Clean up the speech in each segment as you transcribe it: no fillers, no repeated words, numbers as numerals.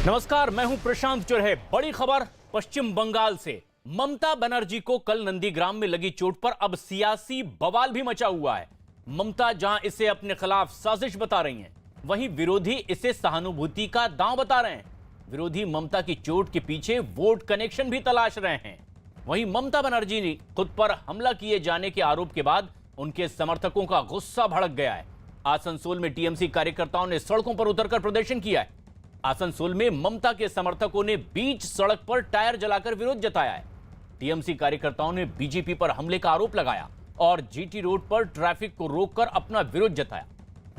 नमस्कार, मैं हूं प्रशांत चुरहे। बड़ी खबर पश्चिम बंगाल से। ममता बनर्जी को कल नंदीग्राम में लगी चोट पर अब सियासी बवाल भी मचा हुआ है। ममता जहां इसे अपने खिलाफ साजिश बता रही हैं, वहीं विरोधी इसे सहानुभूति का दांव बता रहे हैं। विरोधी ममता की चोट के पीछे वोट कनेक्शन भी तलाश रहे हैं। वहीं ममता बनर्जी ने खुद पर हमला किए जाने के आरोप के बाद उनके समर्थकों का गुस्सा भड़क गया है। आसनसोल में टीएमसी कार्यकर्ताओं ने सड़कों पर उतरकर प्रदर्शन किया है। आसनसोल में ममता के समर्थकों ने बीच सड़क पर टायर जलाकर विरोध जताया है। टीएमसी कार्यकर्ताओं ने बीजेपी पर हमले का आरोप लगाया और जीटी रोड पर ट्रैफिक को रोककर अपना विरोध जताया।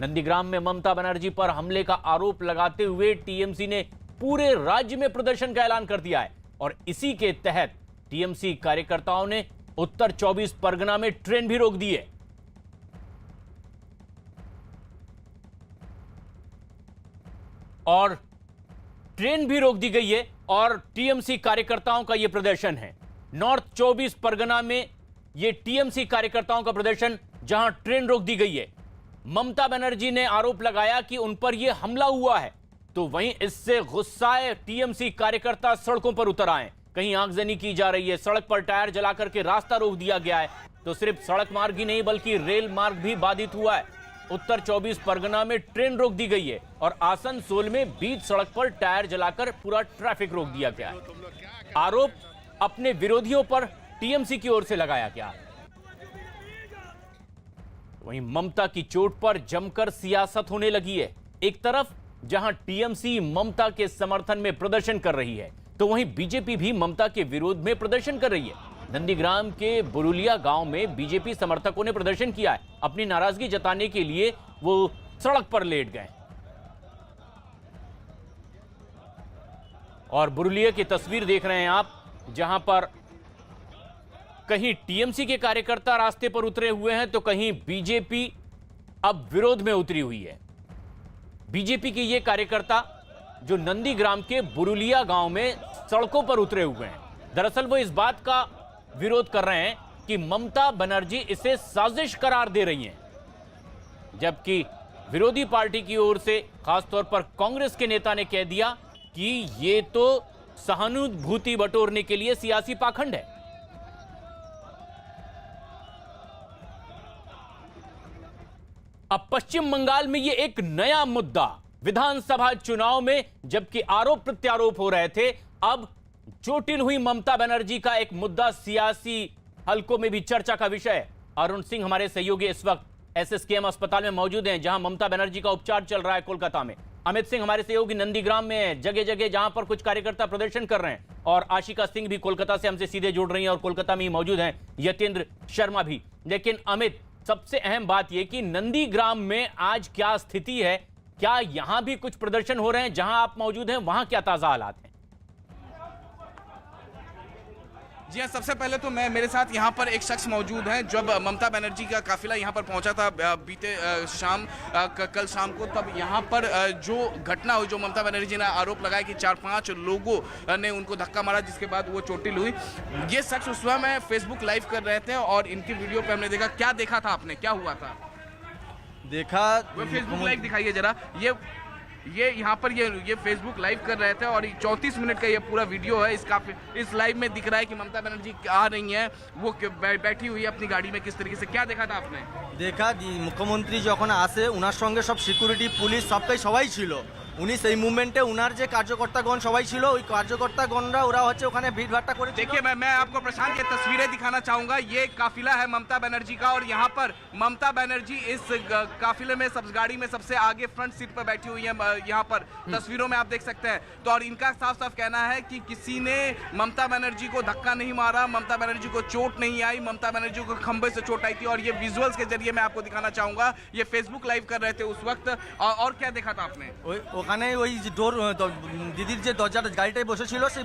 नंदीग्राम में ममता बनर्जी पर हमले का आरोप लगाते हुए टीएमसी ने पूरे राज्य में प्रदर्शन का ऐलान कर दिया है और इसी के तहत टीएमसी कार्यकर्ताओं ने उत्तर 24 परगना में ट्रेन भी रोक दी है। और ट्रेन भी रोक दी गई है और टीएमसी कार्यकर्ताओं का यह प्रदर्शन है। नॉर्थ 24 परगना में यह टीएमसी कार्यकर्ताओं का प्रदर्शन, जहां ट्रेन रोक दी गई है। ममता बनर्जी ने आरोप लगाया कि उन पर यह हमला हुआ है, तो वहीं इससे गुस्साए टीएमसी कार्यकर्ता सड़कों पर उतर आए। कहीं आगजनी की जा रही है, सड़क पर टायर जलाकर के रास्ता रोक दिया गया है। तो सिर्फ सड़क मार्ग ही नहीं बल्कि रेल मार्ग भी बाधित हुआ है। उत्तर 24 परगना में ट्रेन रोक दी गई है और आसनसोल में बीच सड़क पर टायर जलाकर पूरा ट्रैफिक रोक दिया गया है। आरोप अपने विरोधियों पर टीएमसी की ओर से लगाया गया। वहीं ममता की चोट पर जमकर सियासत होने लगी है। एक तरफ जहां टीएमसी ममता के समर्थन में प्रदर्शन कर रही है, तो वहीं बीजेपी भी ममता के विरोध में प्रदर्शन कर रही है। नंदीग्राम के बुरुलिया गांव में बीजेपी समर्थकों ने प्रदर्शन किया है। अपनी नाराजगी जताने के लिए वो सड़क पर लेट गए और बुरुलिया की तस्वीर देख रहे हैं आप, जहां पर कहीं टीएमसी के कार्यकर्ता रास्ते पर उतरे हुए हैं तो कहीं बीजेपी अब विरोध में उतरी हुई है। बीजेपी के ये कार्यकर्ता जो नंदीग्राम के बुरुलिया गांव में सड़कों पर उतरे हुए हैं, दरअसल वो इस बात का विरोध कर रहे हैं कि ममता बनर्जी इसे साजिश करार दे रही हैं, जबकि विरोधी पार्टी की ओर से खासतौर पर कांग्रेस के नेता ने कह दिया कि ये तो सहानुभूति बटोरने के लिए सियासी पाखंड है। अब पश्चिम बंगाल में ये एक नया मुद्दा, विधानसभा चुनाव में जबकि आरोप प्रत्यारोप हो रहे थे, अब चोटिल हुई ममता बनर्जी का एक मुद्दा सियासी हलकों में भी चर्चा का विषय है। अरुण सिंह हमारे सहयोगी इस वक्त एसएसकेएम अस्पताल में मौजूद हैं, जहां ममता बनर्जी का उपचार चल रहा है कोलकाता में। अमित सिंह हमारे सहयोगी नंदीग्राम में है, जगह जगह जहां पर कुछ कार्यकर्ता प्रदर्शन कर रहे हैं, और आशिका सिंह भी कोलकाता से हमसे सीधे जुड़ रही हैं और कोलकाता में ही मौजूद हैं, यतेंद्र शर्मा भी। लेकिन अमित, सबसे अहम बात यह कि नंदीग्राम में आज क्या स्थिति है? क्या यहां भी कुछ प्रदर्शन हो रहे हैं? जहां आप मौजूद हैं वहां क्या ताजा हालात हैं? जी हाँ, सबसे पहले तो मेरे साथ यहाँ पर एक शख्स मौजूद हैं। जब ममता बनर्जी का काफिला यहाँ पर पहुँचा था बीते शाम, कल शाम को, तब यहाँ पर जो घटना हुई, जो ममता बनर्जी ने आरोप लगाया कि 4-5 लोगों ने उनको धक्का मारा, जिसके बाद वो चोटिल हुई। ये शख्स उस समय फेसबुक लाइव कर रहे थे और इनकी वीडियो पर हमने देखा। क्या देखा था आपने, क्या हुआ था? देखा वो फेसबुक लाइव दिखाइए जरा। ये यहाँ पर ये फेसबुक लाइव कर रहे थे और 34 मिनट का ये पूरा वीडियो है। इस लाइव में दिख रहा है कि ममता बनर्जी आ रही हैं, वो बैठी हुई है अपनी गाड़ी में। किस तरीके से, क्या देखा था आपने? देखा मुख्यमंत्री যখন আসে ওনার সঙ্গে সব সিকিউরিটি পুলিশ সবাই ছিল। উনি সেই মুভমেন্টে উনার যে কার্যকর্তাগণ সবাই ছিল, ওই কার্যকর্তাগণরা ওরা হচ্ছে ওখানে ভিড়ভাট্টা করে। देखिए, मैं आपको प्रशांत की तस्वीरें दिखाना चाहूंगा। ये काफिला है ममता बनर्जी का और यहाँ पर ममता बनर्जी इस काफिले में सब गाड़ी में सबसे आगे फ्रंट सीट पर बैठी हुई है। यहाँ पर तस्वीरों में आप देख सकते हैं। तो और इनका साफ साफ कहना है कि किसी ने ममता बनर्जी को धक्का नहीं मारा, ममता बनर्जी को चोट नहीं आई, ममता बनर्जी को खंबे से चोट आई थी। और ये विजुअल्स के जरिए मैं आपको दिखाना चाहूंगा। ये फेसबुक लाइव कर रहे थे उस वक्त। और क्या देखा था आपने? ওখানে ওই ডোর দিদির যে দরজাটা গাড়িটায় বসেছিল, সেই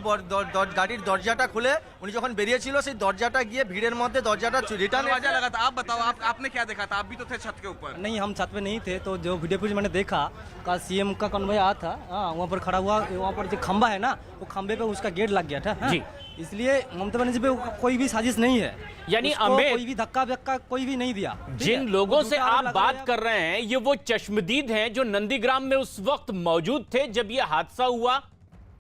গাড়ির দরজাটা খুলে উনি যখন বেরিয়েছিল, সেই দরজাটা গিয়ে ভিড়ের মধ্যে দরজাটা রিটার্ন दरवाजा लगा था। आप बताओ, आपने क्या देखा था? आप भी तो थे छत के ऊपर। नहीं, हम छत पे नहीं थे। तो जो वीडियो फुटेज मैंने देखा, का सीएम का कन्वॉय आया था, वहाँ पर खड़ा हुआ, वहाँ पर जो खंबा है ना, वो खंबे पे उसका गेट लग गया था। जी, इसलिए ममता बनर्जी पे कोई भी साजिश नहीं है। यानी कोई भी धक्का कोई भी नहीं दिया। जिन लोगों से आप बात कर रहे हैं, ये वो चश्मदीद हैं जो नंदीग्राम में उस वक्त मौजूद थे जब ये हादसा हुआ।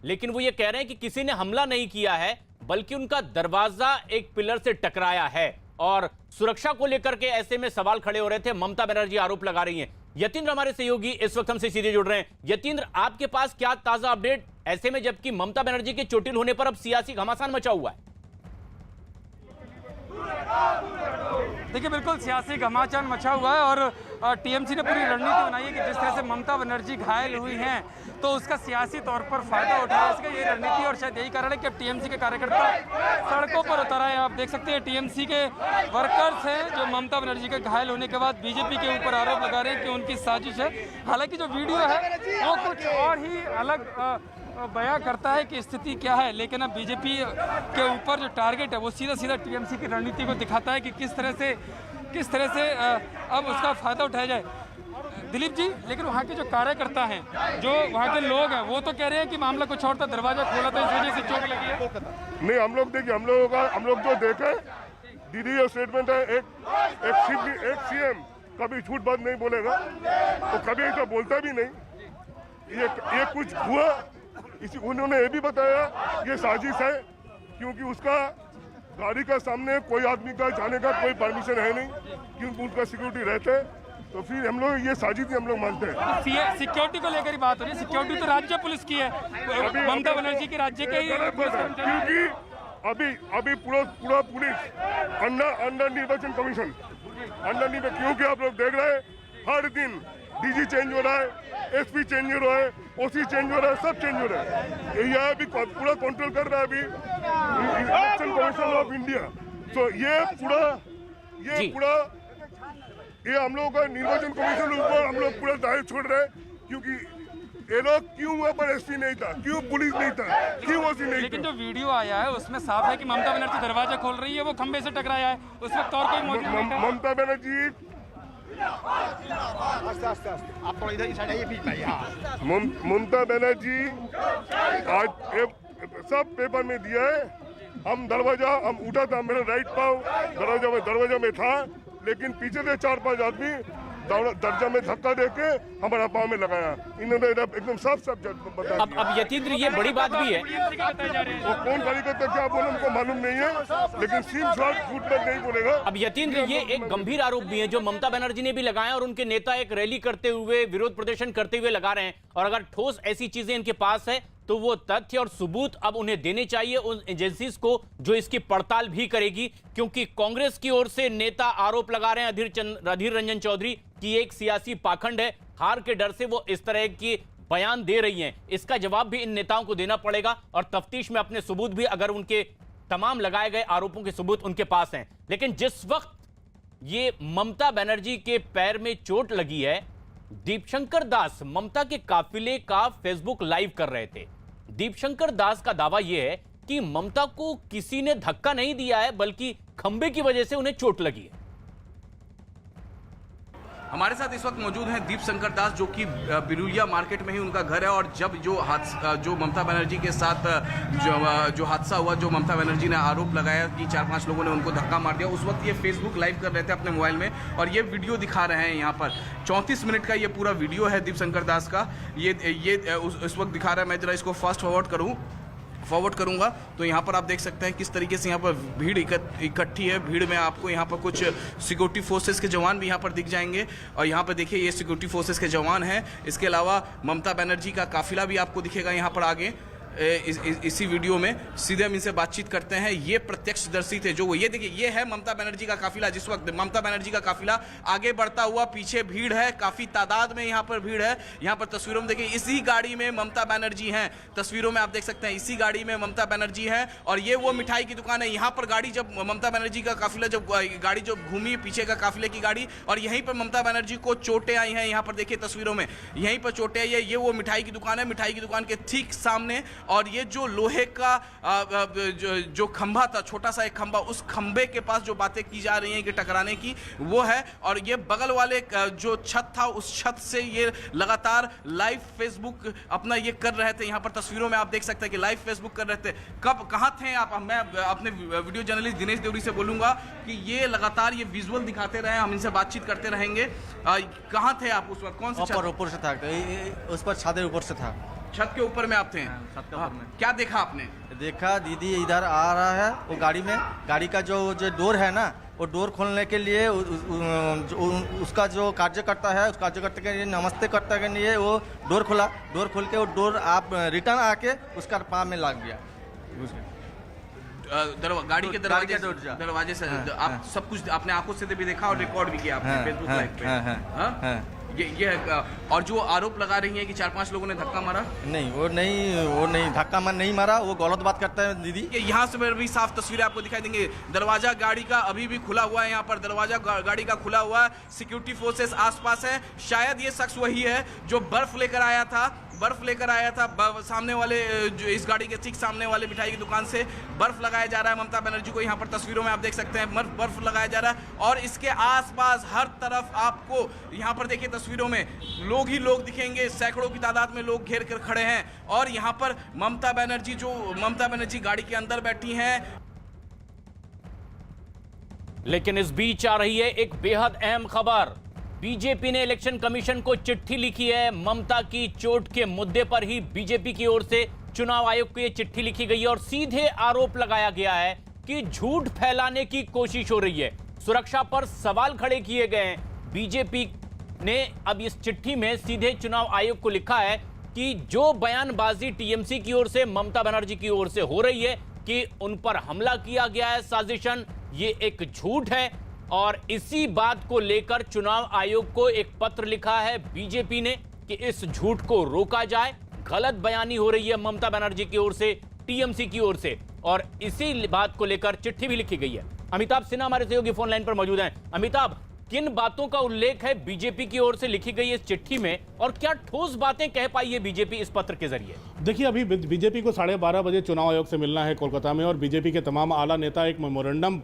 लेकिन वो ये कह रहे हैं कि किसी ने हमला नहीं किया है, बल्कि उनका दरवाजा एक पिलर से टकराया है। और सुरक्षा को लेकर के ऐसे में सवाल खड़े हो रहे थे। ममता बनर्जी आरोप लगा रही हैं। यतीन्द्र हमारे सहयोगी इस वक्त हमसे सीधे जुड़ रहे हैं। यतीन्द्र, आपके पास क्या ताजा अपडेट, ऐसे में जबकि ममता बनर्जी के चोटिल होने पर अब सियासी घमासान मचा हुआ है? देखिए, बिल्कुल सियासी घमासान मचा हुआ है और टीएमसी ने पूरी रणनीति बनाई है कि जिस तरह से ममता बनर्जी घायल हुई हैं तो उसका सियासी तौर पर फायदा उठाया इसका ये रणनीति। और शायद यही कारण है कि अब टीएमसी के कार्यकर्ता सड़कों पर उतर आए हैं। आप देख सकते हैं टीएमसी के वर्कर्स हैं जो ममता बनर्जी के घायल होने के बाद बीजेपी के ऊपर आरोप लगा रहे हैं कि उनकी साजिश है। हालांकि जो वीडियो है वो कुछ और ही अलग बयां करता है कि स्थिति क्या है, लेकिन अब बीजेपी के ऊपर जो टारगेट है वो सीधा सीधा टीएमसी की रणनीति को दिखाता है कि किस तरह से अब उसका फायदा उठाया जाए। दिलीप जी, लेकिन वहाँ के जो कार्यकर्ता हैं, जो वहाँ के लोग हैं, वो तो कह रहे हैं कि मामला कुछ और था, दरवाजा खोला था, इस वजह से चोट लगी है। नहीं, हम लोग देखिए, हम लोग जो देखे दीदी ये स्टेटमेंट है, एक सीएम कभी झूठ बात नहीं बोलेगा, तो कभी ऐसा बोलता भी नहीं। ये कुछ हुआ, उन्होंने ये भी बताया ये साजिश है, क्योंकि उसका गाड़ी का सामने कोई आदमी का जाने का कोई परमिशन है नहीं, क्योंकि उनका सिक्योरिटी रहते हैं। तो फिर हम लोग ये साजिश हम लोग मानते हैं। सिक्योरिटी को लेकर ही बात हो रही है। सिक्योरिटी तो राज्य पुलिस की है, ममता बनर्जी की राज्य के ही, क्योंकि अभी पूरा पुलिस अंडर निर्वाचन कमीशन क्योंकि आप लोग देख रहे हैं हर दिन डीजी चेंज हो रहा है, एसपी चेंज हो रहा है, ओसी चेंज हो रहा है, सब चेंज हो रहा है। यह अभी पूरा कंट्रोल कर रहा है अभी इलेक्शन कमीशन ऑफ इंडिया। तो ये हम लोगों का निर्वाचन कमीशन ऊपर हम लोग पूरा दायित्व छोड़ रहे हैं, क्योंकि ये लोग क्यों वहाँ पर एसपी नहीं था, क्यों पुलिस नहीं था, क्यों ओसी नहीं था। लेकिन जो वीडियो आया है उसमें साफ है कि ममता बनर्जी दरवाजा खोल रही है, वो खंबे से टकराया है, उस वक्त और कोई मौजूद नहीं था। ममता बनर्जी ममता बनर्जी आज सब पेपर में दिया है। हम उठा था, मेरा राइट पाँव दरवाजा में था, लेकिन पीछे से 4-5 आदमी दरजा में धक्का देके हमारा पाँव में लगाया। इन्होंने एकदम साफ बताया। अब यतीन्द्र, ये बड़ी बात भी है, वो कौन कार्यकर्ता क्या बोले हमको मालूम नहीं है, लेकिन सिर्फ झूठ बात नहीं बोलेगा। अब यतीन्द्र, ये एक गंभीर आरोप भी है जो ममता बनर्जी ने भी लगाया, और उनके नेता एक रैली करते हुए, विरोध प्रदर्शन करते हुए लगा रहे हैं। और अगर ठोस ऐसी चीजें इनके पास है तो वो तथ्य और सबूत अब उन्हें देने चाहिए उन एजेंसीज को जो इसकी पड़ताल भी करेगी। क्योंकि कांग्रेस की ओर से नेता आरोप लगा रहे हैं अधीर रंजन चौधरी की एक सियासी पाखंड है, हार के डर से वो इस तरह की बयान दे रही हैं। इसका जवाब भी इन नेताओं को देना पड़ेगा, और तफ्तीश में अपने सबूत भी, अगर उनके तमाम लगाए गए आरोपों के सबूत उनके पास हैं। लेकिन जिस वक्त ये ममता बनर्जी के पैर में चोट लगी है, दीपशंकर दास ममता के काफिले का फेसबुक लाइव कर रहे थे। दीपशंकर दास का दावा यह है कि ममता को किसी ने धक्का नहीं दिया है, बल्कि खंबे की वजह से उन्हें चोट लगी है। हमारे साथ इस वक्त मौजूद हैं दीपशंकर दास, जो कि बिरुलिया मार्केट में ही उनका घर है। और जब जो ममता बनर्जी के साथ जो हादसा हुआ, जो ममता बनर्जी ने आरोप लगाया कि 4-5 लोगों ने उनको धक्का मार दिया, उस वक्त ये फेसबुक लाइव कर रहे थे अपने मोबाइल में, और ये वीडियो दिखा रहे हैं। यहाँ पर 34 मिनट का ये पूरा वीडियो है दीपशंकर दास का। ये उस वक्त दिखा रहा है। मैं जरा इसको फास्ट फॉरवर्ड करूंगा तो यहाँ पर आप देख सकते हैं किस तरीके से यहाँ पर भीड़ इकट्ठी है। भीड़ में आपको यहाँ पर कुछ सिक्योरिटी फोर्सेस के जवान भी यहाँ पर दिख जाएंगे, और यहाँ पर देखिए ये सिक्योरिटी फोर्सेस के जवान हैं। इसके अलावा ममता बनर्जी का काफिला भी आपको दिखेगा यहाँ पर आगे। इसी वीडियो में सीधे हम इनसे बातचीत करते हैं। ये प्रत्यक्षदर्शी थे जो ये देखिए, ये है ममता बनर्जी का काफिला। जिस वक्त ममता बनर्जी का काफिला आगे बढ़ता हुआ, पीछे भीड़ है, काफी तादाद में यहाँ पर भीड़ है। यहाँ पर तस्वीरों में देखिए, इसी गाड़ी में ममता बनर्जी हैं। तस्वीरों में आप देख सकते हैं इसी गाड़ी में ममता बनर्जी हैं, और ये वो मिठाई की दुकान है। यहाँ पर गाड़ी जब ममता बनर्जी का काफिला गाड़ी जब घूमी, पीछे का काफिले की गाड़ी, और यहीं पर ममता बनर्जी को चोटें आई हैं। यहाँ पर देखिए तस्वीरों में यहीं पर चोटें आई है। ये वो मिठाई की दुकान है, मिठाई की दुकान के ठीक सामने। और ये जो लोहे का जो खंभा था, छोटा सा एक खंभा, उस खंभे के पास जो बातें की जा रही हैं कि टकराने की, वो है। और ये बगल वाले जो छत था, उस छत से ये लगातार लाइव फेसबुक अपना ये कर रहे थे। यहाँ पर तस्वीरों में आप देख सकते हैं कि लाइव फेसबुक कर रहे थे। कहाँ थे आप? मैं अपने वीडियो जर्नलिस्ट दिनेश देवरी से बोलूंगा कि ये लगातार ये विजुअल दिखाते रहे, हम इनसे बातचीत करते रहेंगे। कहाँ थे आप उस वक्त? कौन से ऊपर से था, उस पर छाते ऊपर से था। छत के ऊपर में आप थे? छत के ऊपर में। क्या देखा आपने? देखा दीदी इधर आ रहा है वो गाड़ी में, गाड़ी का जो डोर है ना, वो डोर खोलने के लिए उसका जो कार्यकर्ता है, उस कार्यकर्ता के लिए नमस्ते करता के लिए वो डोर खोला। डोर खोल के वो डोर आप रिटर्न आके उसका पाँव में लग गया। गाड़ी के दरवाजे से आप सब कुछ अपने आंखों से भी देखा और रिकॉर्ड भी किया आपने फेसबुक लाइव पे? ये और जो आरोप लगा रही है कि 4-5 लोगों ने धक्का मारा? नहीं, वो नहीं धक्का नहीं मारा, वो गलत बात करता है दीदी। यहाँ से भी साफ तस्वीरें आपको दिखाई देंगे। दरवाजा गाड़ी का अभी भी खुला हुआ है, यहाँ पर दरवाजा गाड़ी का खुला हुआ है, सिक्योरिटी फोर्सेस आसपास है। शायद ये शख्स वही है जो बर्फ लेकर आया था, सामने वाले जो इस गाड़ी के ठीक सामने वाले मिठाई की दुकान से बर्फ लगाया जा रहा है ममता बनर्जी को। यहाँ पर तस्वीरों में आप देख सकते हैं बर्फ लगाया जा रहा है और इसके आसपास हर तरफ आपको यहाँ पर देखिए तस्वीरों में लोग ही लोग दिखेंगे, सैकड़ों की तादाद में लोग घेर कर खड़े हैं और यहाँ पर ममता बनर्जी गाड़ी के अंदर बैठी हैं। लेकिन इस बीच आ रही है एक बेहद अहम खबर। बीजेपी ने इलेक्शन कमीशन को चिट्ठी लिखी है। ममता की चोट के मुद्दे पर ही बीजेपी की ओर से चुनाव आयोग को यह चिट्ठी लिखी गई है और सीधे आरोप लगाया गया है कि झूठ फैलाने की कोशिश हो रही है, सुरक्षा पर सवाल खड़े किए गए हैं। बीजेपी ने अब इस चिट्ठी में सीधे चुनाव आयोग को लिखा है कि जो बयानबाजी टीएमसी की ओर से ममता बनर्जी की ओर से हो रही है कि उन पर हमला किया गया है साजिशन, ये एक झूठ है और इसी बात को लेकर चुनाव आयोग को एक पत्र लिखा है बीजेपी ने कि इस झूठ को रोका जाए। गलत बयानी हो रही है ममता बनर्जी की ओर से, टीएमसी की ओर से और इसी बात को लेकर चिट्ठी भी लिखी गई है। अमिताभ सिन्हा हमारे सहयोगी फोन लाइन पर मौजूद हैं। अमिताभ, किन बातों का उल्लेख है बीजेपी की ओर से लिखी गई इस चिट्ठी में और क्या ठोस बातें कह पाई है बीजेपी इस पत्र के जरिए? देखिए, अभी बीजेपी को 12:30 बजे चुनाव आयोग से मिलना है कोलकाता में और बीजेपी के तमाम आला नेता एक मेमोरेंडम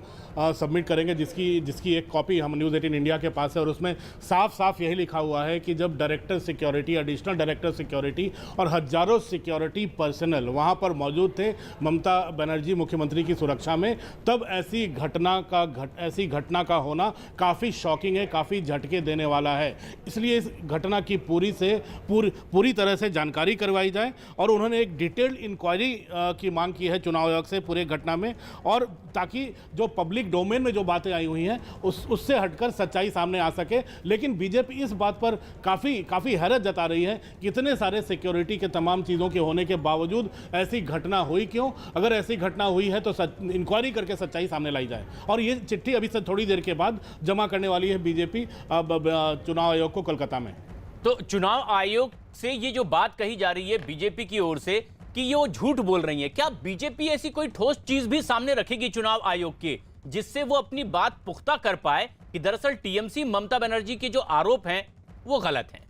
सबमिट करेंगे जिसकी एक कॉपी हम न्यूज़ 18 इंडिया के पास है और उसमें साफ साफ यही लिखा हुआ है कि जब director security, additional director security और हजारों सिक्योरिटी पर्सनल वहाँ पर मौजूद थे ममता बनर्जी मुख्यमंत्री की सुरक्षा में, तब ऐसी घटना का होना काफ़ी शॉकिंग है, काफ़ी झटके देने वाला है। इसलिए इस घटना की पूरी तरह से जानकारी करवाई जाए और उन्होंने एक डिटेल्ड इंक्वायरी की मांग की है चुनाव आयोग से पूरे घटना में, और ताकि जो पब्लिक डोमेन में जो बातें आई हुई हैं उससे हटकर सच्चाई सामने आ सके। लेकिन बीजेपी इस बात पर काफ़ी हैरत जता रही है कि इतने सारे सिक्योरिटी के तमाम चीज़ों के होने के बावजूद ऐसी घटना हुई क्यों? अगर ऐसी घटना हुई है तो इंक्वायरी करके सच्चाई सामने लाई जाए। और ये चिट्ठी अभी से थोड़ी देर के बाद जमा करने वाली है बीजेपी चुनाव आयोग को कोलकाता में। तो चुनाव आयोग से ये जो बात कही जा रही है बीजेपी की ओर से कि ये वो झूठ बोल रही है, क्या बीजेपी ऐसी कोई ठोस चीज भी सामने रखेगी चुनाव आयोग के जिससे वो अपनी बात पुख्ता कर पाए कि दरअसल टीएमसी ममता बनर्जी के जो आरोप हैं वो गलत हैं?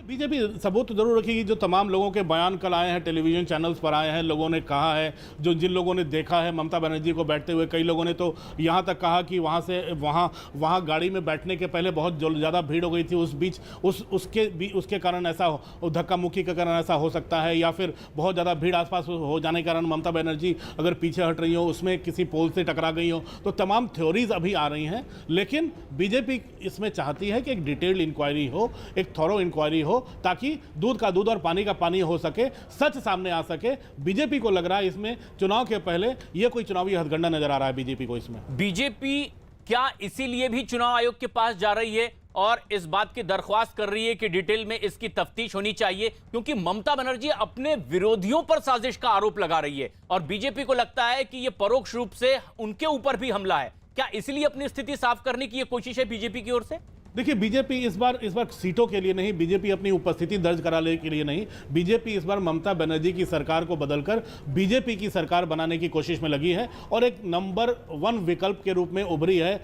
बीजेपी सबूत तो जरूर रखेगी। जो तमाम लोगों के बयान कल आए हैं, टेलीविजन चैनल्स पर आए हैं, लोगों ने कहा है, जिन लोगों ने देखा है ममता बनर्जी को बैठते हुए, कई लोगों ने तो यहाँ तक कहा कि वहाँ गाड़ी में बैठने के पहले बहुत ज़्यादा भीड़ हो गई थी, उस बीच उसके कारण ऐसा धक्का मुक्की के कारण ऐसा हो सकता है, या फिर बहुत ज़्यादा भीड़ आसपास हो जाने के कारण ममता बनर्जी अगर पीछे हट रही हो, उसमें किसी पोल से टकरा गई हो, तो तमाम थ्योरीज अभी आ रही हैं। लेकिन बीजेपी इसमें चाहती है कि एक डिटेल्ड इंक्वायरी हो, एक थॉरो इंक्वायरी हो, ताकि दूध का दूध और पानी का पानी हो सके, सच सामने आ सके। बीजेपी को लग रहा है इसमें चुनाव के पहले ये कोई चुनावी हथकंडा नजर आ रहा है बीजेपी को इसमें। बीजेपी क्या इसीलिए भी चुनाव आयोग के पास जा रही है और इस बात की दरख्वास्त कर रही है कि डिटेल में इसकी तफ्तीश होनी चाहिए, क्योंकि ममता बनर्जी अपने विरोधियों पर साजिश का आरोप लगा रही है और बीजेपी को लगता है कि यह परोक्ष रूप से उनके ऊपर भी हमला है? क्या इसलिए अपनी स्थिति साफ करने की यह कोशिश है बीजेपी की ओर से? देखिए, बीजेपी इस बार सीटों के लिए नहीं, बीजेपी अपनी उपस्थिति दर्ज कराने के लिए नहीं, बीजेपी इस बार ममता बनर्जी की सरकार को बदलकर बीजेपी की सरकार बनाने की कोशिश में लगी है और एक नंबर 1 विकल्प के रूप में उभरी है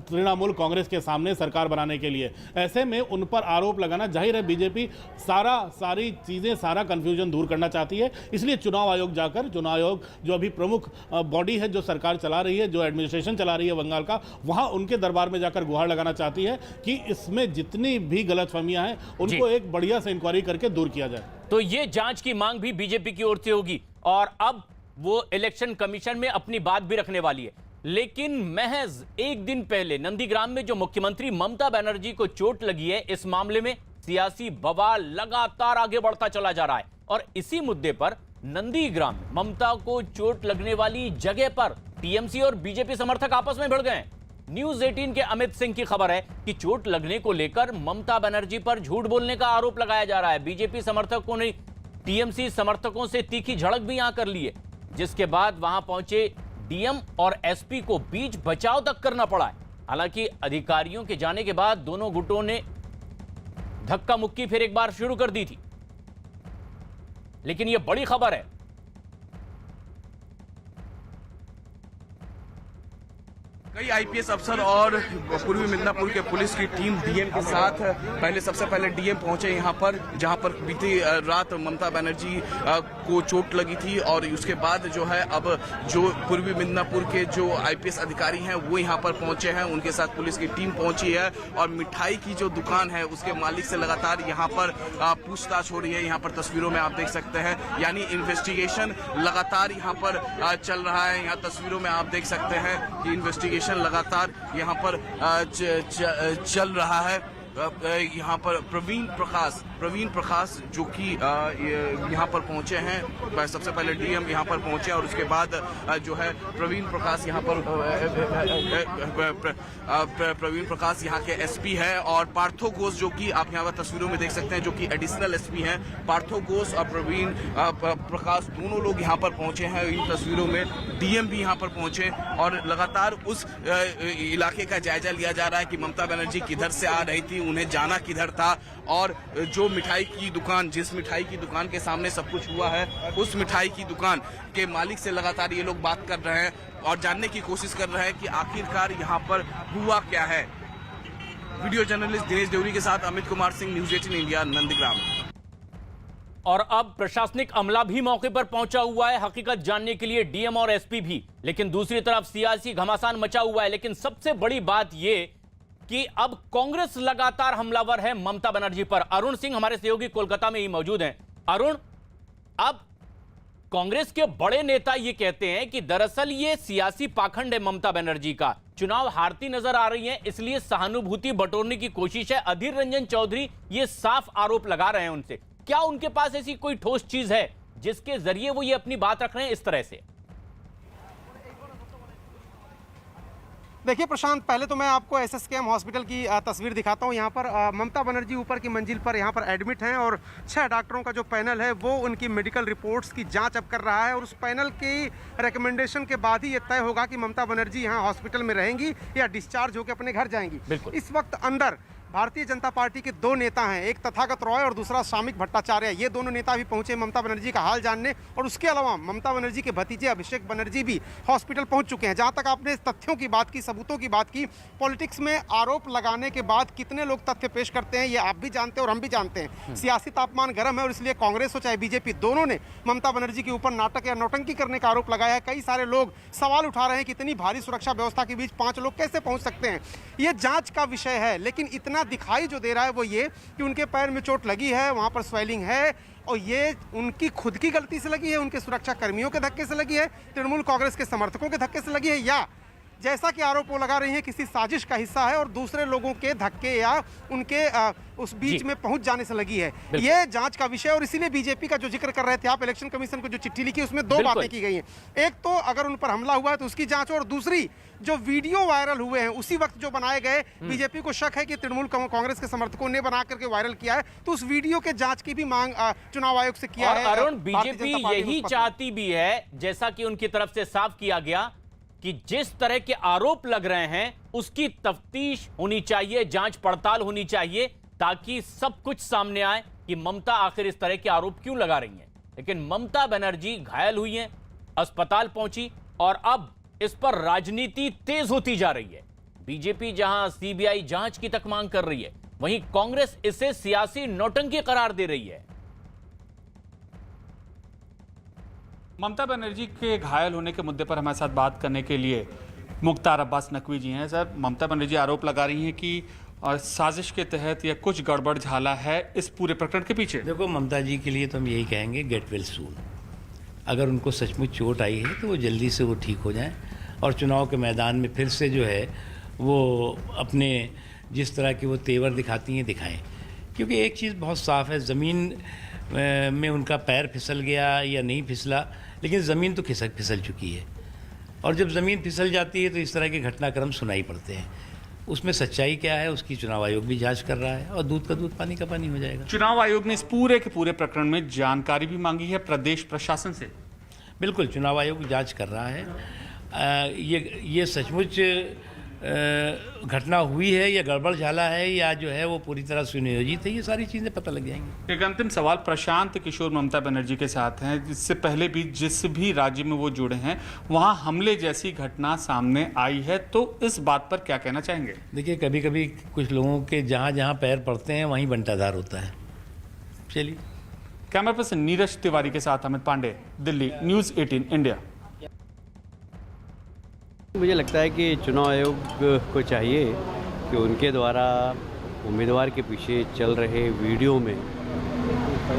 तृणमूल कांग्रेस के सामने सरकार बनाने के लिए। ऐसे में उन पर आरोप लगाना, जाहिर है बीजेपी सारी चीज़ें, सारा कंफ्यूजन दूर करना चाहती है। इसलिए चुनाव आयोग जाकर, चुनाव आयोग जो अभी प्रमुख बॉडी है, जो सरकार चला रही है, जो एडमिनिस्ट्रेशन चला रही है बंगाल का, वहाँ उनके दरबार में जाकर गुहार लगाना चाहती है कि इसमें जितनी भी गलतफहमियां हैं उनको एक बढ़िया से इंक्वायरी करके दूर किया जाए। तो ये जांच की मांग भी बीजेपी की ओर से होगी और अब वो इलेक्शन कमीशन में अपनी बात भी रखने वाली है। लेकिन महज एक दिन पहले नंदीग्राम में जो मुख्यमंत्री ममता बनर्जी को चोट लगी है, इस मामले में सियासी बवाल लगातार आगे बढ़ता चला जा रहा है। और इसी मुद्दे पर नंदीग्राम में ममता को चोट लगने वाली जगह पर टीएमसी और बीजेपी समर्थक आपस में भिड़ गए। न्यूज 18 के अमित सिंह की खबर है कि चोट लगने को लेकर ममता बनर्जी पर झूठ बोलने का आरोप लगाया जा रहा है। बीजेपी समर्थकों ने टीएमसी समर्थकों से तीखी झड़प भी यहां कर ली है, जिसके बाद वहां पहुंचे डीएम और एसपी को बीच बचाव तक करना पड़ा है। हालांकि अधिकारियों के जाने के बाद दोनों गुटों ने धक्का मुक्की फिर एक बार शुरू कर दी थी, लेकिन यह बड़ी खबर है। कई आईपीएस अफसर और पूर्वी मिदनापुर के पुलिस की टीम डीएम के साथ सबसे पहले डीएम पहुंचे यहां पर, जहां पर बीती रात ममता बनर्जी को चोट लगी थी और उसके बाद जो है अब जो पूर्वी मिदनापुर के जो आईपीएस अधिकारी हैं वो यहां पर पहुंचे हैं, उनके साथ पुलिस की टीम पहुंची है और मिठाई की जो दुकान है उसके मालिक से लगातार यहां पर पूछताछ हो रही है। यहां पर तस्वीरों में आप देख सकते हैं, यानी इन्वेस्टिगेशन लगातार यहां पर चल रहा है। यहां तस्वीरों में आप देख सकते हैं कि इन्वेस्टिगेशन लगातार यहां पर चल रहा है। यहाँ पर प्रवीण प्रकाश जो कि यहाँ पर पहुंचे हैं, सबसे पहले डीएम यहाँ पर पहुंचे और उसके बाद जो है प्रवीण प्रकाश यहाँ पर प्रवीण प्रकाश यहाँ के एसपी है और पार्थो घोष जो कि आप यहाँ पर तस्वीरों में देख सकते हैं जो कि एडिशनल एसपी हैं। पार्थो घोष और प्रवीण प्रकाश दोनों लोग यहाँ पर पहुंचे हैं इन तस्वीरों में। डीएम भी यहाँ पर पहुंचे और लगातार उस इलाके का जायजा लिया जा रहा है कि ममता बनर्जी किधर से आ रही थी, उन्हें जाना किधर था और जो मिठाई की दुकान, जिस मिठाई की दुकान के सामने सब कुछ हुआ है, उस मिठाई की दुकान के मालिक से लगातार ये लोग बात कर रहे हैं और जानने की कोशिश कर रहे हैं कि आखिरकार यहाँ पर हुआ क्या है। वीडियो जर्नलिस्ट दिनेश देवरी के साथ अमित कुमार सिंह, न्यूज 18 इंडिया, नंदीग्राम। और अब प्रशासनिक अमला भी मौके पर पहुंचा हुआ है हकीकत जानने के लिए, डीएम और एसपी भी। लेकिन दूसरी तरफ सियासी घमासान मचा हुआ है। लेकिन सबसे बड़ी बात यह कि अब कांग्रेस लगातार हमलावर है ममता बनर्जी पर। अरुण सिंह हमारे सहयोगी कोलकाता में ही मौजूद हैं। अरुण, अब कांग्रेस के बड़े नेता ये कहते हैं कि दरअसल ये सियासी पाखंड है ममता बनर्जी का, चुनाव हारती नजर आ रही है इसलिए सहानुभूति बटोरने की कोशिश है। अधीर रंजन चौधरी ये साफ आरोप लगा रहे हैं उनसे। क्या उनके पास ऐसी कोई ठोस चीज है जिसके जरिए वो ये अपनी बात रख रहे हैं इस तरह से? देखिए प्रशांत, पहले तो मैं आपको एसएसकेएम हॉस्पिटल की तस्वीर दिखाता हूँ। यहाँ पर ममता बनर्जी ऊपर की मंजिल पर यहाँ पर एडमिट हैं और 6 डॉक्टरों का जो पैनल है वो उनकी मेडिकल रिपोर्ट्स की जांच अब कर रहा है और उस पैनल की रिकमेंडेशन के बाद ही ये तय होगा कि ममता बनर्जी यहाँ हॉस्पिटल में रहेंगी या डिस्चार्ज होकर अपने घर जाएंगी। इस वक्त अंदर भारतीय जनता पार्टी के 2 नेता हैं, एक तथागत रॉय और दूसरा शामिक भट्टाचार्य। ये दोनों नेता भी पहुंचे ममता बनर्जी का हाल जानने और उसके अलावा ममता बनर्जी के भतीजे अभिषेक बनर्जी भी हॉस्पिटल पहुंच चुके हैं। जहां तक आपने तथ्यों की बात की, सबूतों की बात की, पॉलिटिक्स में आरोप लगाने के बाद कितने लोग तथ्य पेश करते हैं ये आप भी जानते हैं और हम भी जानते हैं। सियासी तापमान गर्म है और इसलिए कांग्रेस हो चाहे बीजेपी, दोनों ने ममता बनर्जी के ऊपर नाटक या नौटंकी करने का आरोप लगाया है। कई सारे लोग सवाल उठा रहे हैं कि इतनी भारी सुरक्षा व्यवस्था के बीच 5 लोग कैसे पहुंच सकते हैं। ये जांच का विषय है, लेकिन इतना दिखाई जो दे रहा है वो ये कि उनके पैर में चोट लगी है, वहां पर स्वेलिंग है और ये उनकी खुद की गलती से लगी है, उनके सुरक्षा कर्मियों के धक्के से लगी है, तृणमूल कांग्रेस के समर्थकों के धक्के से लगी है, या जैसा कि आरोप वो लगा रही है किसी साजिश का हिस्सा है और दूसरे लोगों के धक्के या उनके उस बीच में पहुंच जाने से लगी है। ये जांच का विषय और इसीलिए बीजेपी का जो जिक्र कर रहे थे आप, इलेक्शन कमीशन को जो चिट्ठी लिखी उसमें 2 बातें की गई हैं। एक तो अगर उन पर हमला हुआ है तो उसकी जांच, और दूसरी जो वीडियो वायरल हुए हैं उसी वक्त जो बनाए गए, बीजेपी को शक है कि तृणमूल कांग्रेस के समर्थकों ने बना करके वायरल किया है, तो उस वीडियो के जांच की भी मांग चुनाव आयोग से किया है। अरुण, बीजेपी यही चाहती भी है, जैसा कि उनकी तरफ से साफ किया गया कि जिस तरह के आरोप लग रहे हैं उसकी तफ्तीश होनी चाहिए, जांच पड़ताल होनी चाहिए, ताकि सब कुछ सामने आए कि ममता आखिर इस तरह के आरोप क्यों लगा रही हैं। लेकिन ममता बनर्जी घायल हुई हैं, अस्पताल पहुंची और अब इस पर राजनीति तेज होती जा रही है। बीजेपी जहां सीबीआई जांच की तक मांग कर रही है, वहीं कांग्रेस इसे सियासी नौटंकी करार दे रही है। ममता बनर्जी के घायल होने के मुद्दे पर हमारे साथ बात करने के लिए मुख्तार अब्बास नकवी जी हैं। सर, ममता बनर्जी आरोप लगा रही हैं कि साजिश के तहत या कुछ गड़बड़ झाला है इस पूरे प्रकरण के पीछे। देखो, ममता जी के लिए तो हम यही कहेंगे, गेट वेल सून। अगर उनको सचमुच चोट आई है तो वो जल्दी से वो ठीक हो जाएं और चुनाव के मैदान में फिर से जो है वो अपने जिस तरह की वो तेवर दिखाती हैं दिखाएं। क्योंकि एक चीज़ बहुत साफ़ है, ज़मीन में उनका पैर फिसल गया या नहीं फिसला, लेकिन ज़मीन तो फिसल चुकी है, और जब ज़मीन फिसल जाती है तो इस तरह के घटनाक्रम सुनाई पड़ते हैं। उसमें सच्चाई क्या है उसकी चुनाव आयोग भी जांच कर रहा है, और दूध का दूध पानी का पानी हो जाएगा। चुनाव आयोग ने इस पूरे के पूरे प्रकरण में जानकारी भी मांगी है प्रदेश प्रशासन से। बिल्कुल, चुनाव आयोग जांच कर रहा है। ये सचमुच घटना हुई है या गड़बड़ झाला है या जो है वो पूरी तरह सुनियोजित है, ये सारी चीज़ें पता लग जाएंगी। एक अंतिम सवाल, प्रशांत किशोर ममता बनर्जी के साथ हैं, इससे पहले भी जिस भी राज्य में वो जुड़े हैं वहाँ हमले जैसी घटना सामने आई है, तो इस बात पर क्या कहना चाहेंगे? देखिए, कभी कभी कुछ लोगों के जहाँ जहाँ पैर पड़ते हैं वहीं बंटाधार होता है। चलिए। कैमरा पर्सन नीरज तिवारी के साथ अमित पांडे, दिल्ली, न्यूज़ 18 इंडिया। मुझे लगता है कि चुनाव आयोग को चाहिए कि उनके द्वारा उम्मीदवार के पीछे चल रहे वीडियो में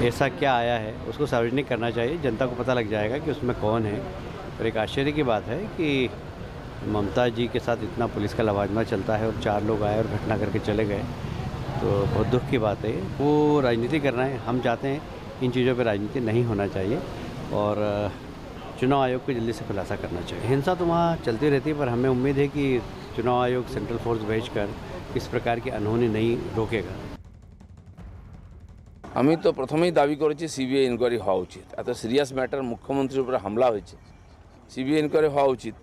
ऐसा क्या आया है उसको सार्वजनिक करना चाहिए। जनता को पता लग जाएगा कि उसमें कौन है। और एक आश्चर्य की बात है कि ममता जी के साथ इतना पुलिस का लवाजमा चलता है और 4 लोग आए और घटना करके चले गए, तो बहुत दुख की बात है। वो राजनीति कर रहे हैं, हम चाहते हैं इन चीज़ों पर राजनीति नहीं होना चाहिए और चुनाव आयोग को जल्दी से खुलासा करना चाहिए। हिंसा तो वहाँ चलती रहती है, पर हमें उम्मीद है कि चुनाव आयोग सेंट्रल फोर्स भेजकर इस प्रकार की अनहोनी नहीं रोकेगा। আমি তো প্রথমেই দাবি করেছি সিবিআই ইনকোয়ারি হওয়া উচিত। এত সিরিয়াস ম্যাটার, মুখ্যমন্ত্রীর উপরে হামলা হয়েছে, সিবিআই ইনকোয়ারি হওয়া উচিত।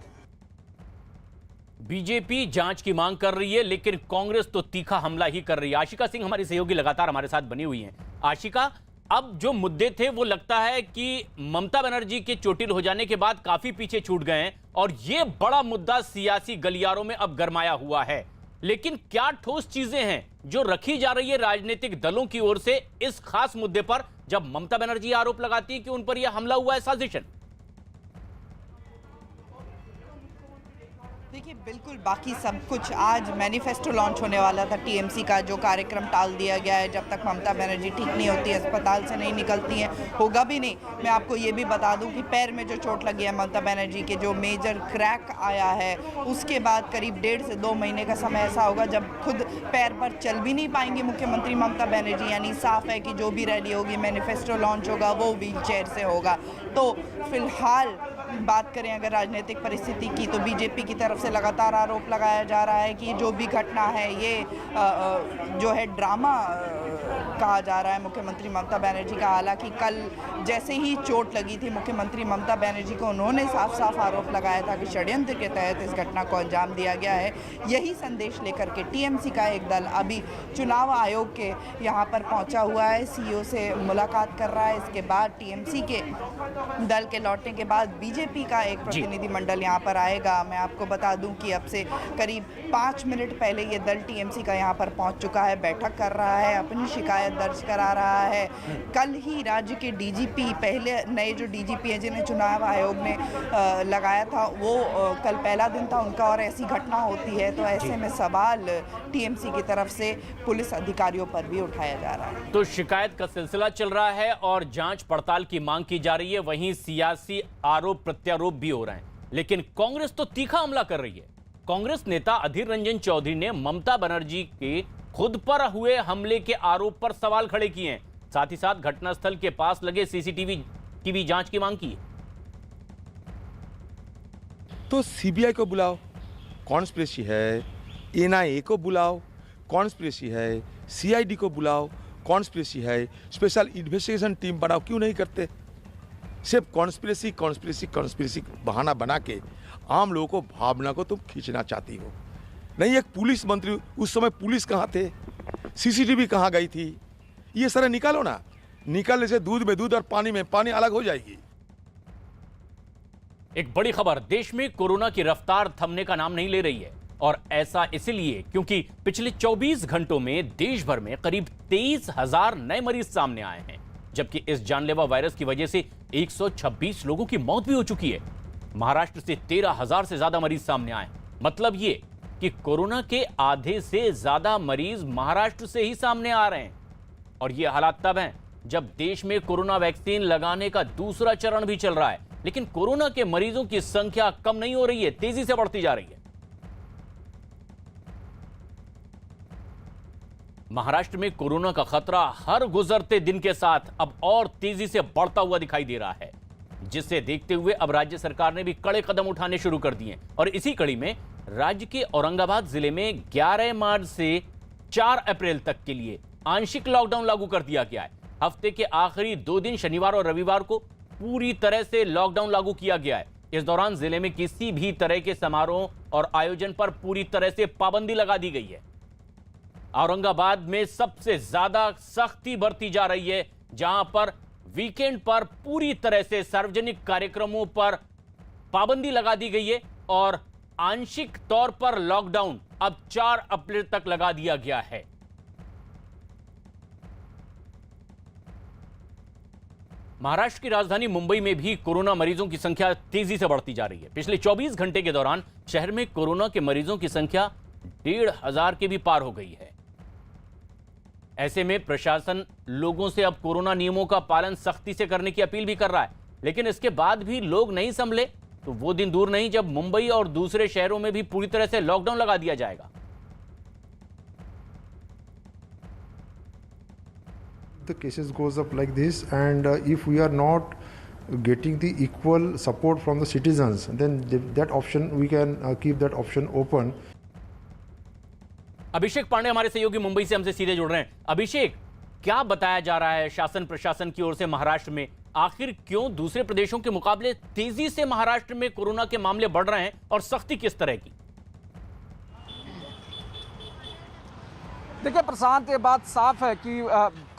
बीजेपी जांच की मांग कर रही है, लेकिन कांग्रेस तो तीखा हमला ही कर रही है। आशिका सिंह हमारी सहयोगी लगातार हमारे साथ बनी हुई हैं। आशिका, अब जो मुद्दे थे वो लगता है कि ममता बनर्जी के चोटिल हो जाने के बाद काफी पीछे छूट गए हैं, और ये बड़ा मुद्दा सियासी गलियारों में अब गरमाया हुआ है। लेकिन क्या ठोस चीजें हैं जो रखी जा रही है राजनीतिक दलों की ओर से इस खास मुद्दे पर, जब ममता बनर्जी आरोप लगाती है कि उन पर यह हमला हुआ है साजिशन? देखिए, बिल्कुल बाकी सब कुछ, आज मैनिफेस्टो लॉन्च होने वाला था टीएमसी का, जो कार्यक्रम टाल दिया गया है। जब तक ममता बनर्जी ठीक नहीं होती, अस्पताल से नहीं निकलती हैं, होगा भी नहीं। मैं आपको ये भी बता दूं कि पैर में जो चोट लगी है ममता बनर्जी के, जो मेजर क्रैक आया है, उसके बाद करीब 1.5 से 2 महीने का समय ऐसा होगा जब खुद पैर पर चल भी नहीं पाएंगी मुख्यमंत्री ममता बनर्जी। यानी साफ है कि जो भी रैली होगी, मैनिफेस्टो लॉन्च होगा, वो व्हीलचेयर से होगा। तो फिलहाल बात करें अगर राजनीतिक परिस्थिति की, तो बीजेपी की तरफ से लगातार आरोप लगाया जा रहा है कि जो भी घटना है ये जो है ड्रामा कहा जा रहा है मुख्यमंत्री ममता बनर्जी का। हालांकि कल जैसे ही चोट लगी थी मुख्यमंत्री ममता बनर्जी को, उन्होंने साफ साफ आरोप लगाया था कि षड्यंत्र के तहत इस घटना को अंजाम दिया गया है। यही संदेश लेकर के टीएमसी का एक दल अभी चुनाव आयोग के यहाँ पर पहुँचा हुआ है, सीईओ से मुलाकात कर रहा है। इसके बाद टीएमसी के दल के लौटने के बाद बीजेपी का एक प्रतिनिधिमंडल यहाँ पर आएगा। मैं आपको बता दूं कि अब से करीब 5 मिनट पहले ये दल टीएमसी का यहाँ पर पहुँच चुका है, बैठक कर रहा है, अपनी शिकायत दर्ज करा रहा है। कल ही राज्य के डीजीपी, पहले नए जो डीजीपी हैं जिन्हें चुनाव आयोग ने लगाया था, वो कल पहला दिन था उनका, और ऐसी घटना होती है तो ऐसे में सवाल टीएमसी की तरफ से पुलिस अधिकारियों पर भी उठाया जा रहा है। तो शिकायत का सिलसिला चल रहा है और जांच पड़ताल की मांग की जा रही है, वहीं सियासी आरोप प्रत्यारोप भी हो रहे हैं। लेकिन कांग्रेस तो तीखा हमला कर रही है। कांग्रेस नेता अधीर रंजन चौधरी ने ममता बनर्जी के खुद पर हुए हमले के आरोप पर सवाल खड़े किए हैं। साथ ही साथ घटनास्थल के पास लगे सीसीटीवी की भी जांच की मांग की है। तो सीबीआई को बुलाओ, कॉन्स्पिरेसी है, एनआईए को बुलाओ, कॉन्स्पिरेसी है, सीआईडी को बुलाओ, कॉन्स्पिरेसी है, स्पेशल इन्वेस्टिगेशन टीम बनाओ, क्यों नहीं करते? सिर्फ कॉन्स्पिरेसी कॉन्स्पिरेसी कॉन्स्पिरेसी बहाना बना के आम लोगों को भावना को तुम खींचना चाहती हो। नहीं, एक पुलिस मंत्री, उस समय पुलिस कहाँ थे, सीसीटीवी कहाँ गई थी, ये सारा निकालो ना। निकालने से दूध में दूध और पानी में पानी अलग हो जाएगी। एक बड़ी खबर, देश में कोरोना की रफ्तार थमने का नाम नहीं ले रही है, और ऐसा इसलिए क्योंकि पिछले 24 घंटों में देश भर में करीब 23,000 नए मरीज सामने आए हैं, जबकि इस जानलेवा वायरस की वजह से 126 लोगों की मौत भी हो चुकी है। महाराष्ट्र से 13,000 से ज्यादा मरीज सामने आए। मतलब ये कि कोरोना के आधे से ज्यादा मरीज महाराष्ट्र से ही सामने आ रहे हैं। और ये हालात तब हैं जब देश में कोरोना वैक्सीन लगाने का दूसरा चरण भी चल रहा है, लेकिन कोरोना के मरीजों की संख्या कम नहीं हो रही है, तेजी से बढ़ती जा रही है। महाराष्ट्र में कोरोना का खतरा हर गुजरते दिन के साथ अब और तेजी से बढ़ता हुआ दिखाई दे रहा है, जिसे देखते हुए अब राज्य सरकार ने भी कड़े कदम उठाने शुरू कर दिए। और इसी कड़ी में राज्य के औरंगाबाद जिले में 11 मार्च से 4 अप्रैल तक के लिए आंशिक लॉकडाउन लागू कर दिया गया है। हफ्ते के आखिरी 2 दिन शनिवार और रविवार को पूरी तरह से लॉकडाउन लागू किया गया है। इस दौरान जिले में किसी भी तरह के समारोह और आयोजन पर पूरी तरह से पाबंदी लगा दी गई है। औरंगाबाद में सबसे ज्यादा सख्ती बरती जा रही है, जहां पर वीकेंड पर पूरी तरह से सार्वजनिक कार्यक्रमों पर पाबंदी लगा दी गई है और आंशिक तौर पर लॉकडाउन अब 4 अप्रैल तक लगा दिया गया है। महाराष्ट्र की राजधानी मुंबई में भी कोरोना मरीजों की संख्या तेजी से बढ़ती जा रही है। पिछले 24 घंटे के दौरान शहर में कोरोना के मरीजों की संख्या 1,500 के भी पार हो गई है। ऐसे में प्रशासन लोगों से अब कोरोना नियमों का पालन सख्ती से करने की अपील भी कर रहा है, लेकिन इसके बाद भी लोग नहीं संभले तो वो दिन दूर नहीं जब मुंबई और दूसरे शहरों में भी पूरी तरह से लॉकडाउन लगा दिया जाएगा। The cases goes up like this, and if we are not getting the equal support from the citizens, then that option we can keep that option open. अभिषेक पांडे हमारे सहयोगी मुंबई से हमसे सीधे जुड़ रहे हैं। अभिषेक, क्या बताया जा रहा है शासन प्रशासन की ओर से महाराष्ट्र में? आखिर क्यों दूसरे प्रदेशों के मुकाबले तेजी से महाराष्ट्र में कोरोना के मामले बढ़ रहे हैं और सख्ती किस तरह की? देखिए प्रशांत, ये बात साफ है कि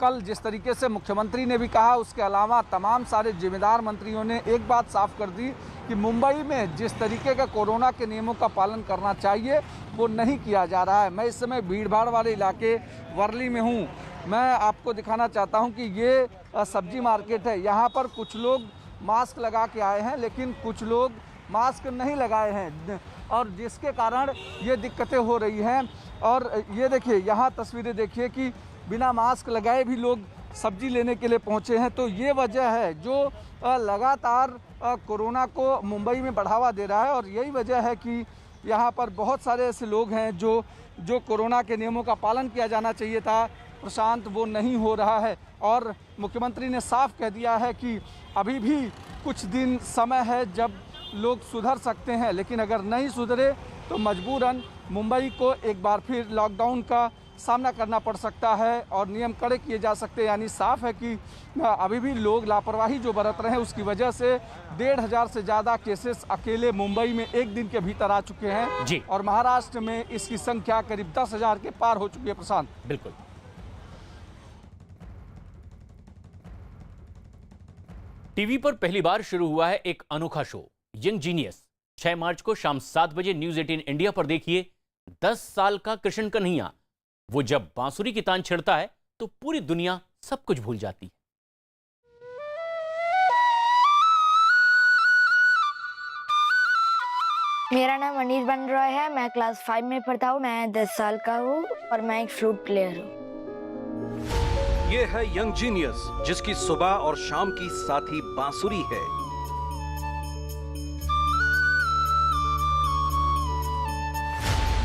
कल जिस तरीके से मुख्यमंत्री ने भी कहा, उसके अलावा तमाम सारे जिम्मेदार मंत्रियों ने एक बात साफ कर दी कि मुंबई में जिस तरीके का कोरोना के नियमों का पालन करना चाहिए वो नहीं किया जा रहा है। मैं इस समय भीड़भाड़ वाले इलाके वर्ली में हूँ। मैं आपको दिखाना चाहता हूँ कि ये सब्जी मार्केट है। यहाँ पर कुछ लोग मास्क लगा के आए हैं, लेकिन कुछ लोग मास्क नहीं लगाए हैं और जिसके कारण ये दिक्कतें हो रही हैं। और ये देखिए, यहाँ तस्वीरें देखिए कि बिना मास्क लगाए भी लोग सब्जी लेने के लिए पहुँचे हैं। तो ये वजह है जो लगातार कोरोना को मुंबई में बढ़ावा दे रहा है और यही वजह है कि यहाँ पर बहुत सारे ऐसे लोग हैं जो कोरोना के नियमों का पालन किया जाना चाहिए था, प्रशांत, वो नहीं हो रहा है। और मुख्यमंत्री ने साफ कह दिया है कि अभी भी कुछ दिन समय है जब लोग सुधर सकते हैं, लेकिन अगर नहीं सुधरे तो मजबूरन मुंबई को एक बार फिर लॉकडाउन का सामना करना पड़ सकता है और नियम कड़े किए जा सकते हैं। यानी साफ है कि अभी भी लोग लापरवाही जो बरत रहे हैं उसकी वजह से 1,500 से ज़्यादा केसेस अकेले मुंबई में एक दिन के भीतर आ चुके हैं जी। और महाराष्ट्र में इसकी संख्या करीब 10,000 के पार हो चुकी है। प्रशांत, बिल्कुल। टीवी पर पहली बार शुरू हुआ है एक अनोखा शो, यंग जीनियस। 6 मार्च को शाम 7 बजे न्यूज 18 इंडिया पर देखिए 10 साल का कृष्ण कन्हैया। वो जब बांसुरी की तान छेड़ता है तो पूरी दुनिया सब कुछ भूल जाती है। मेरा नाम अनील बन रॉय है। मैं क्लास 5 में पढ़ता हूँ। मैं 10 साल का हूँ और मैं एक फ्लूट प्लेयर हूँ। ये है यंग जीनियस, जिसकी सुबह और शाम की साथी बांसुरी है।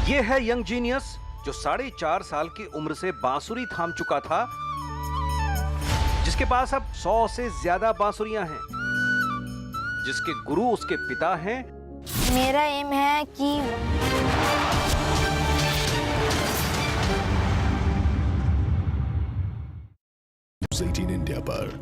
ये है यंग जीनियस जो 4.5 साल की उम्र से बांसुरी थाम चुका था, जिसके पास अब 100 से ज्यादा बांसुरियां हैं, जिसके गुरु उसके पिता हैं। मेरा एम है कि न्यूज़ 18 इंडिया पर